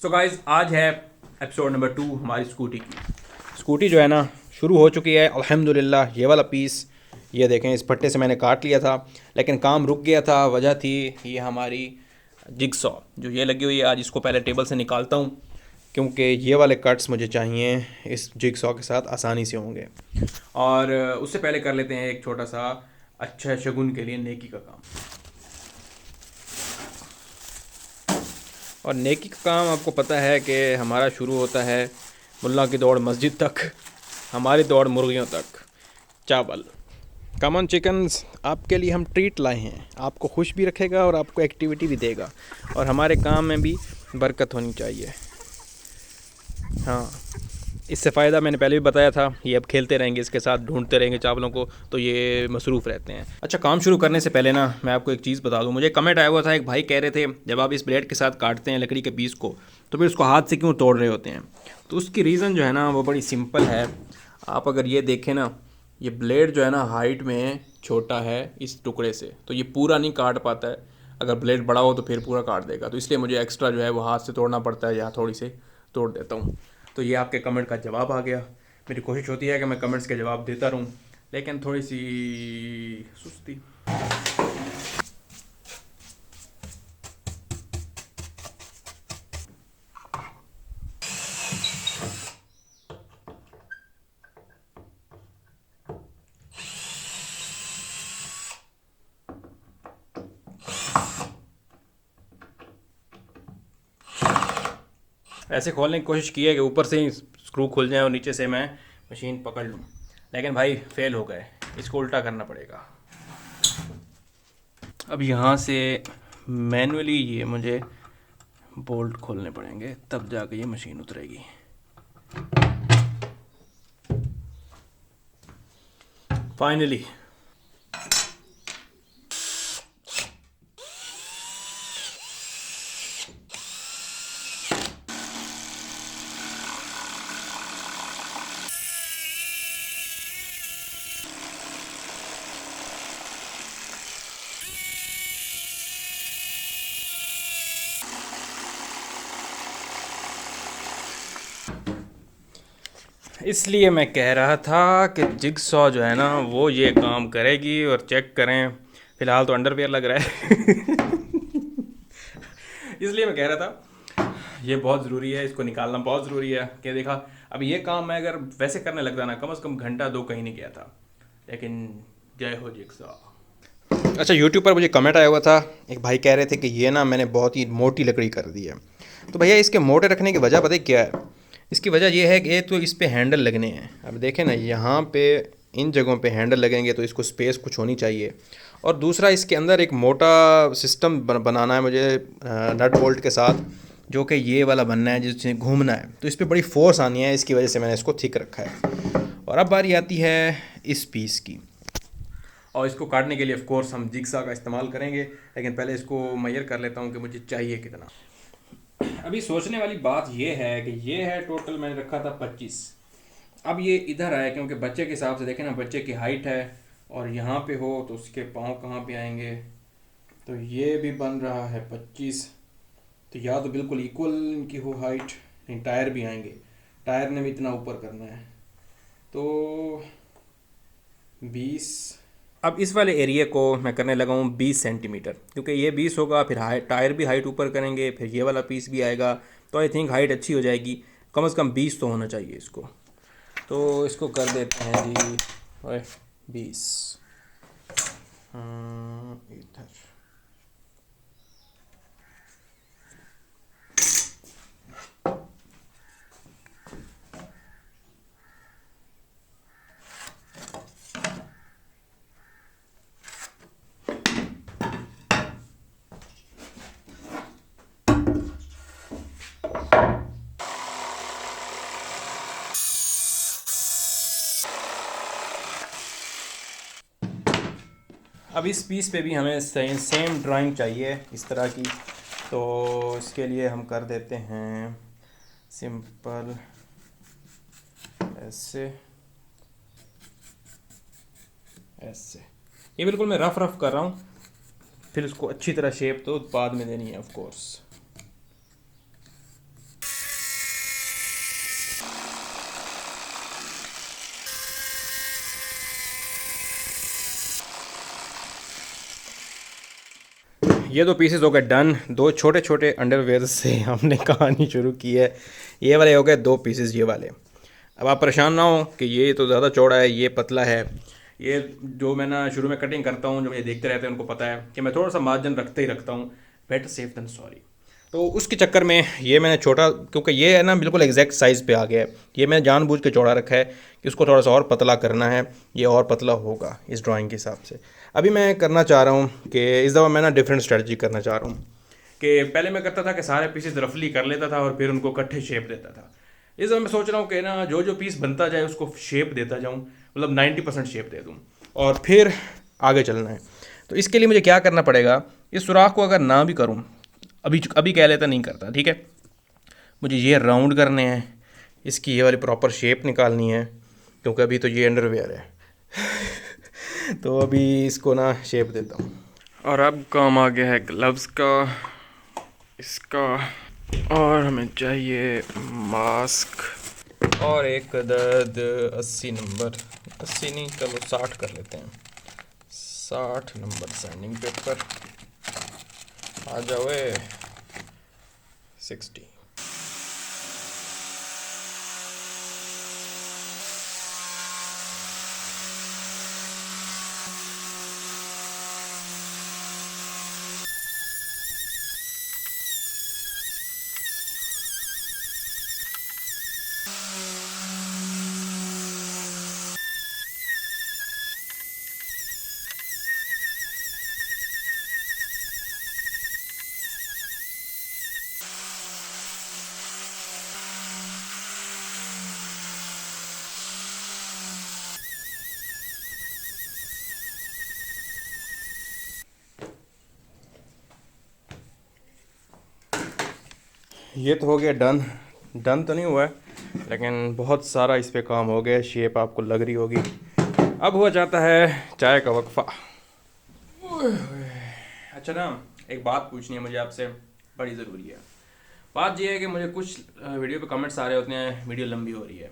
So guys आज है episode number 2 हमारी स्कूटी की। स्कूटी जो है ना शुरू हो चुकी है अल्हम्दुलिल्लाह। ये वाला पीस ये देखें, इस पट्टे से मैंने काट लिया था लेकिन काम रुक गया था। वजह थी ये हमारी जिगसॉ जो ये लगी हुई है। आज इसको पहले टेबल से निकालता हूँ क्योंकि ये वाले कट्स मुझे चाहिए इस जिगसॉ के साथ आसानी से होंगे। और उससे पहले कर लेते हैं एक छोटा सा अच्छा शगुन के लिए नेकी का काम। और नेकी का काम आपको पता है कि हमारा शुरू होता है मुल्ला की दौड़ मस्जिद तक, हमारी दौड़ मुर्गियों तक। चावल कमन चिकन्स आपके लिए हम ट्रीट लाए हैं, आपको खुश भी रखेगा और आपको एक्टिविटी भी देगा और हमारे काम में भी बरकत होनी चाहिए। हाँ, इससे फ़ायदा मैंने पहले भी बताया था। ये अब खेलते रहेंगे, इसके साथ ढूंढते रहेंगे चावलों को, तो ये मसरूफ़ रहते हैं। अच्छा, काम शुरू करने से पहले ना मैं आपको एक चीज़ बता दूं। मुझे कमेंट आया हुआ था, एक भाई कह रहे थे जब आप इस ब्लेड के साथ काटते हैं लकड़ी के पीस को तो फिर उसको हाथ से क्यों तोड़ रहे होते हैं। तो उसकी रीज़न जो है ना वो बड़ी सिंपल है। आप अगर ये देखें ना, ये ब्लेड जो है ना हाइट में छोटा है इस टुकड़े से, तो ये पूरा नहीं काट पाता है। अगर ब्लेड बड़ा हो तो फिर पूरा काट देगा, तो इसलिए मुझे एक्स्ट्रा जो है वो हाथ से तोड़ना पड़ता है या थोड़ी से तोड़ देता हूँ। तो ये आपके कमेंट का जवाब आ गया। मेरी कोशिश होती है कि मैं कमेंट्स के जवाब देता रहूं, लेकिन थोड़ी सी सुस्ती। ऐसे खोलने की कोशिश की है कि ऊपर से ही स्क्रू खुल जाए और नीचे से मैं मशीन पकड़ लूँ, लेकिन भाई फेल हो गए। इसको उल्टा करना पड़ेगा। अब यहाँ से मैनुअली ये मुझे बोल्ट खोलने पड़ेंगे, तब जाके ये मशीन उतरेगी। फाइनली इसलिए मैं कह रहा था कि जिगसॉ जो है ना वो ये काम करेगी। और चेक करें, फ़िलहाल तो अंडरवियर लग रहा है इसलिए मैं कह रहा था ये बहुत ज़रूरी है, इसको निकालना बहुत ज़रूरी है। क्या देखा, अब ये काम मैं अगर वैसे करने लगता ना कम से कम घंटा 2 कहीं नहीं गया था। लेकिन जय हो जिगसॉ। अच्छा, यूट्यूब पर मुझे कमेंट आया हुआ था, एक भाई कह रहे थे कि ये ना मैंने बहुत ही मोटी लकड़ी कर दी है। तो भैया इसके मोटे रखने की वजह पता है क्या है? इसकी वजह यह है कि एक तो इस पे हैंडल लगने हैं। अब देखें ना, यहाँ पे इन जगहों पे हैंडल लगेंगे तो इसको स्पेस कुछ होनी चाहिए। और दूसरा इसके अंदर एक मोटा सिस्टम बनाना है मुझे नट बोल्ट के साथ, जो कि ये वाला बनना है जिससे घूमना है। तो इस पर बड़ी फोर्स आनी है, इसकी वजह से मैंने इसको थिक रखा है। और अब बारी आती है इस पीस की, और इसको काटने के लिए ऑफ कोर्स हम जिगसा का इस्तेमाल करेंगे। लेकिन पहले इसको मेजर कर लेता हूँ कि मुझे चाहिए कितना। अभी सोचने वाली बात ये है कि ये है टोटल मैंने रखा था 25। अब ये इधर आया क्योंकि बच्चे के हिसाब से देखें ना, बच्चे की हाइट है और यहाँ पे हो तो उसके पाँव कहाँ पे आएंगे। तो ये भी बन रहा है 25। तो या तो बिल्कुल इक्वल इनकी हो हाइट, नहीं टायर भी आएंगे, टायर ने भी इतना ऊपर करना है। तो 20। अब इस वाले एरिया को मैं करने लगा हूँ 20 सेंटीमीटर, क्योंकि ये 20 होगा फिर हाइट टायर भी हाइट ऊपर करेंगे, फिर ये वाला पीस भी आएगा। तो आई थिंक हाइट अच्छी हो जाएगी। कम से कम 20 तो होना चाहिए इसको। तो इसको कर देते हैं जी ओए 20। इधर अब इस पीस पे भी हमें सेम ड्राइंग चाहिए इस तरह की। तो इसके लिए हम कर देते हैं सिंपल ऐसे ऐसे। ये बिल्कुल मैं रफ रफ कर रहा हूँ, फिर इसको अच्छी तरह शेप तो बाद में देनी है ऑफ कोर्स। ये दो पीसेस हो गए डन। दो छोटे छोटे अंडरवेयर से हमने कहानी शुरू की है। ये वाले हो गए दो पीसेस ये वाले। अब आप परेशान ना हो कि ये तो ज़्यादा चौड़ा है, ये पतला है। ये जो मैं ना शुरू में कटिंग करता हूँ, जो मुझे देखते रहते हैं उनको पता है कि मैं थोड़ा सा मार्जिन रखते ही रखता हूँ। Better safe than sorry. तो उसके चक्कर में ये मैंने छोटा, क्योंकि ये है ना बिल्कुल एग्जैक्ट साइज़ पे आ गया है, ये मैंने जानबूझ के चौड़ा रखा है कि उसको थोड़ा सा और पतला करना है। ये और पतला होगा इस ड्राइंग के हिसाब से। अभी मैं करना चाह रहा हूँ कि इस दफ़ा मैं ना डिफरेंट स्ट्रेटजी करना चाह रहा हूँ कि पहले मैं करता था कि सारे पीसेस रफली कर लेता था और फिर उनको इकट्ठे शेप देता था। इस दफ़ा मैं सोच रहा हूँ कि ना जो जो पीस बनता जाए उसको शेप देता जाऊँ, मतलब 90% शेप दे दूँ और फिर आगे चलना है। तो इसके लिए मुझे क्या करना पड़ेगा, इस सुराख को अगर ना भी करूँ, अभी अभी कह लेता नहीं करता, ठीक है, मुझे ये राउंड करने हैं, इसकी ये वाली प्रॉपर शेप निकालनी है, क्योंकि अभी तो ये अंडरवेयर है। तो अभी इसको ना शेप देता हूँ। और अब काम आ गया है ग्लव्स का, इसका, और हमें चाहिए मास्क और एक अदद 80 नंबर, 80 नहीं चलो 60 कर लेते हैं, 60 नंबर सैंडिंग पेपर। आ जाओ 60। ये तो हो गया डन। डन तो नहीं हुआ है, लेकिन बहुत सारा इस पे काम हो गया। शेप आपको लग रही होगी। अब हुआ जाता है चाय का वक्फा। अच्छा ना, एक बात पूछनी है मुझे आपसे, बड़ी ज़रूरी है। बात यह है कि मुझे कुछ वीडियो पे कमेंट्स आ रहे होते हैं वीडियो लंबी हो रही है,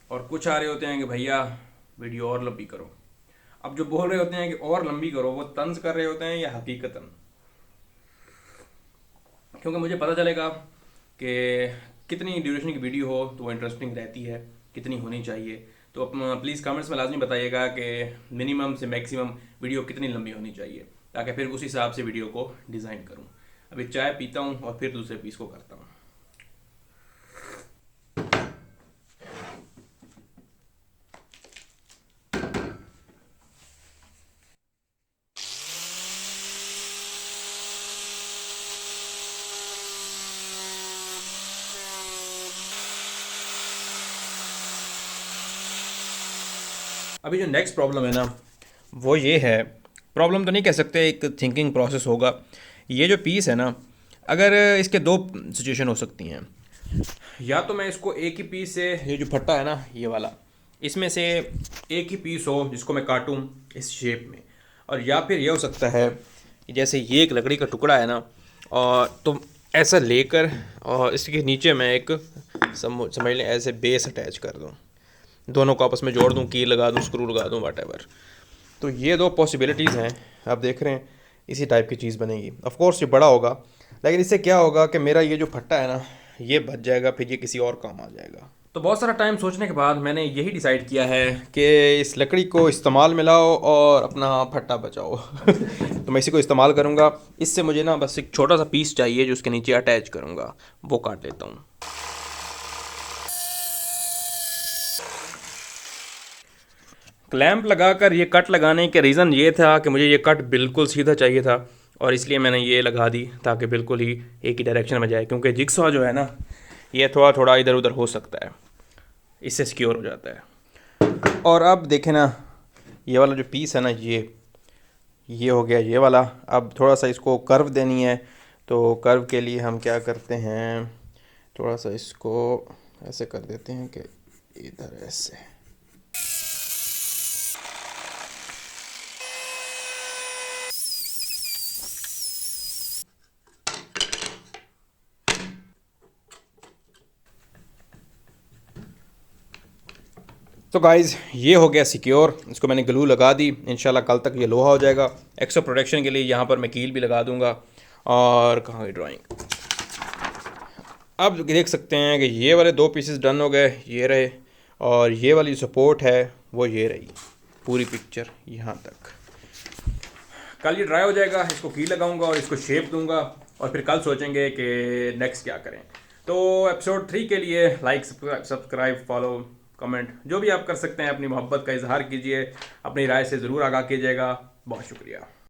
और कुछ आ रहे होते हैं कि भैया वीडियो और लंबी करो। अब जो बोल रहे होते हैं कि और लंबी करो, वो तंज कर रहे होते हैं या हकीकतन? क्योंकि मुझे पता चलेगा कि कितनी ड्यूरेशन की वीडियो हो तो वो इंटरेस्टिंग रहती है, कितनी होनी चाहिए। तो प्लीज़ कमेंट्स में लाजमी बताइएगा कि मिनिमम से मैक्सिमम वीडियो कितनी लंबी होनी चाहिए, ताकि फिर उस हिसाब से वीडियो को डिज़ाइन करूँ। अभी चाय पीता हूँ और फिर दूसरे पीस को करता हूँ। अभी जो नेक्स्ट प्रॉब्लम है ना, वो ये है, प्रॉब्लम तो नहीं कह सकते, एक थिंकिंग प्रोसेस होगा। ये जो पीस है ना, अगर इसके दो सिचुएशन हो सकती हैं। या तो मैं इसको एक ही पीस से, ये जो फट्टा है ना ये वाला, इसमें से एक ही पीस हो जिसको मैं काटूं इस शेप में, और या फिर ये हो सकता है कि जैसे ये एक लकड़ी का टुकड़ा है ना, और तो ऐसा लेकर और इसके नीचे मैं एक समझ लें ऐसे बेस अटैच कर दूं, दोनों को आपस में जोड़ दूं, की लगा दूं, स्क्रू लगा दूं, व्हाटएवर। तो ये दो पॉसिबिलिटीज़ हैं। आप देख रहे हैं इसी टाइप की चीज़ बनेगी। ऑफ कोर्स ये बड़ा होगा, लेकिन इससे क्या होगा कि मेरा ये जो फट्टा है ना ये बच जाएगा, फिर ये किसी और काम आ जाएगा। तो बहुत सारा टाइम सोचने के बाद मैंने यही डिसाइड किया है कि इस लकड़ी को इस्तेमाल में लाओ और अपना फट्टा बचाओ। तो मैं इसी को इस्तेमाल करूँगा। इससे मुझे ना बस एक छोटा सा पीस चाहिए जो उसके नीचे अटैच करूँगा, वो काट लेता हूँ। क्लैंप लगाकर ये कट लगाने के रीज़न ये था कि मुझे ये कट बिल्कुल सीधा चाहिए था, और इसलिए मैंने ये लगा दी ताकि बिल्कुल ही एक ही डायरेक्शन में जाए, क्योंकि जिक्सॉ जो है ना ये थोड़ा थोड़ा इधर उधर हो सकता है, इससे सिक्योर हो जाता है। और अब देखें ना, ये वाला जो पीस है ना ये हो गया ये वाला। अब थोड़ा सा इसको कर्व देनी है, तो कर्व के लिए हम क्या करते हैं, थोड़ा सा इसको ऐसे कर देते हैं कि इधर ऐसे। तो गाइज़ ये हो गया सिक्योर, इसको मैंने ग्लू लगा दी। इंशाल्लाह कल तक ये लोहा हो जाएगा। एक्स्ट्रा प्रोटेक्शन के लिए यहाँ पर मैं कील भी लगा दूँगा, और कहाँ गई ड्राइंग। अब देख सकते हैं कि ये वाले 2 पीसेस डन हो गए, ये रहे, और ये वाली सपोर्ट है वो ये रही, पूरी पिक्चर यहाँ तक। कल ये ड्राई हो जाएगा, इसको की लगाऊंगा और इसको शेप दूंगा, और फिर कल सोचेंगे कि नेक्स्ट क्या करें। तो एपिसोड 3 के लिए लाइक, सब्सक्राइब, फॉलो, कमेंट जो भी आप कर सकते हैं, अपनी मोहब्बत का इजहार कीजिए, अपनी राय से ज़रूर आगाह कीजिएगा। बहुत शुक्रिया।